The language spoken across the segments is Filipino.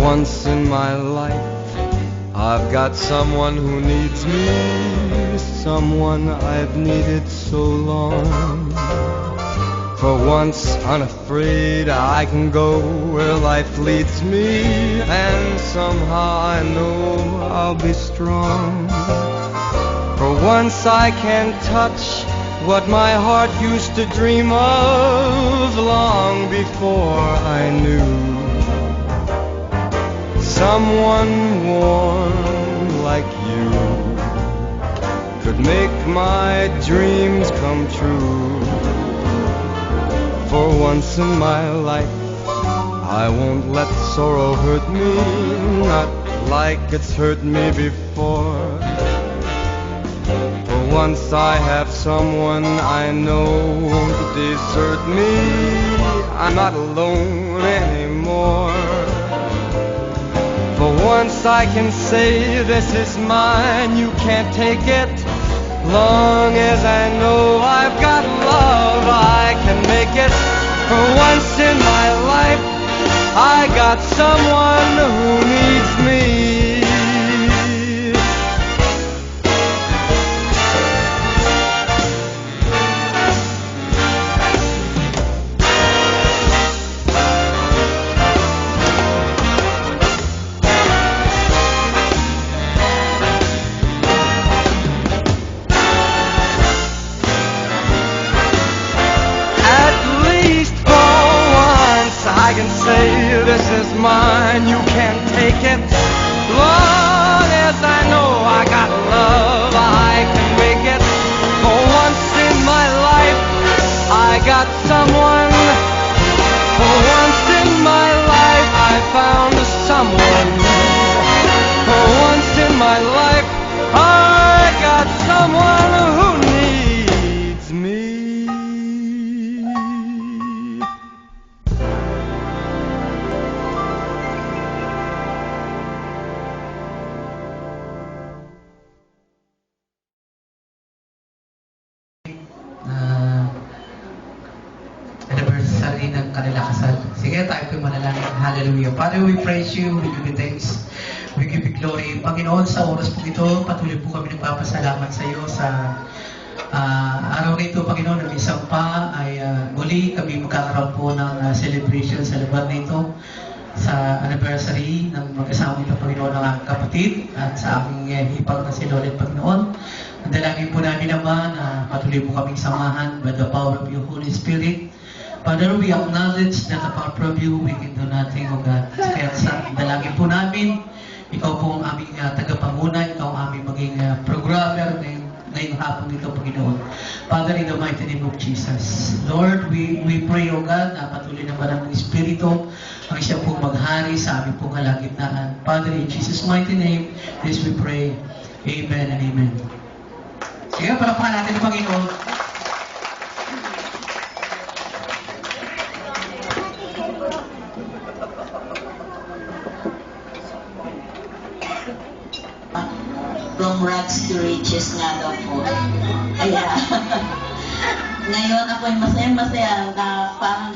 once in my life, I've got someone who needs me, someone I've needed so long. For once unafraid, I can go where life leads me, and somehow I know I'll be strong. For once I can touch what my heart used to dream of long before I knew. Someone warm like you could make my dreams come true. For once in my life, I won't let sorrow hurt me, not like it's hurt me before. For once I have someone I know won't desert me, I'm not alone anymore. For once I can say this is mine, you can't take it. Long as I know I've got love, I can make it. For once in my life, I got someone who needs me. I can say this is mine, you can't take it. Long as I know I got love, I can make it. For once in my life, I got someone. For once in my life, I found someone. For once in my life, I got someone who needs me. Anniversary ng kanila kasal. Sige, tayo po'y manalangin. Hallelujah. Father, we praise you. We give you thanks. We give you glory. Panginoon, sa oras po ito, patuloy po kami nagpapasalamat sa iyo sa araw nito, Panginoon, na isang pa ay muli kami magkakaroon po ng celebration sa lugar nito sa anniversary ng mag-asama nito, Panginoon, ng aking kapatid at sa aking hipag na si Lolet, Panginoon. Ang dalangin po namin naman na patuloy po kaming samahan by the power of your Holy Spirit. Father, we acknowledge that apart from you, we can do nothing, O God. Kaya sa dalangin po namin, ikaw po ang aming tagapanguna, ikaw ang aming maging programmer ngayong hapon nito, Panginoon. Father, in the mighty name of Jesus. Lord, we pray, O God, na patuloy naman ang Espiritu ang siya pong maghari sa aming pong kalagitnaan. Father, in Jesus' mighty name, this we pray. Amen and amen. Sige, palakpakan natin ang Panginoon. From rags to riches nga daw po. Kaya, ngayon ako'y masaya-masaya na parang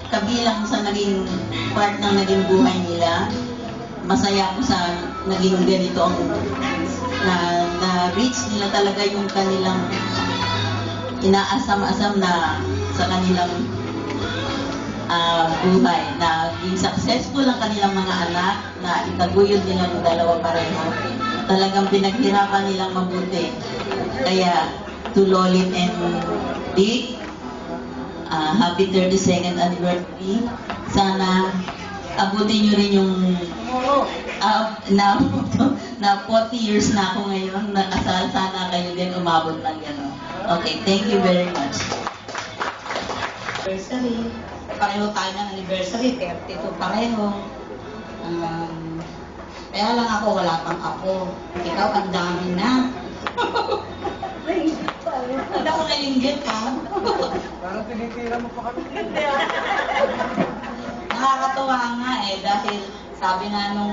kabilang sa naging part ng naging buhay nila. Masaya ako sa naging ganito ang na-reach nila talaga yung kanilang inaasam-asam na sa kanilang buhay. Na yung successful ang kanilang mga anak, na itaguyod nila ng dalawa pareho. Talagang pinaghirapan nilang mabuti. Kaya, to Lolit and Dick, happy 32nd anniversary. Sana abutin nyo rin yung na 40 years na ako ngayon. Nakasal, sana kayo din umabot ng gano'n. Okay, thank you very much. Anniversary. Pareho tayo ng anniversary. 32 pareho. Kaya lang ako, wala pang ako. Ikaw, ang dami na. Hindi ako nalinggit, ha? Parang tinitira mo pa kami. Nakakatuwa nga eh, dahil sabi nga nung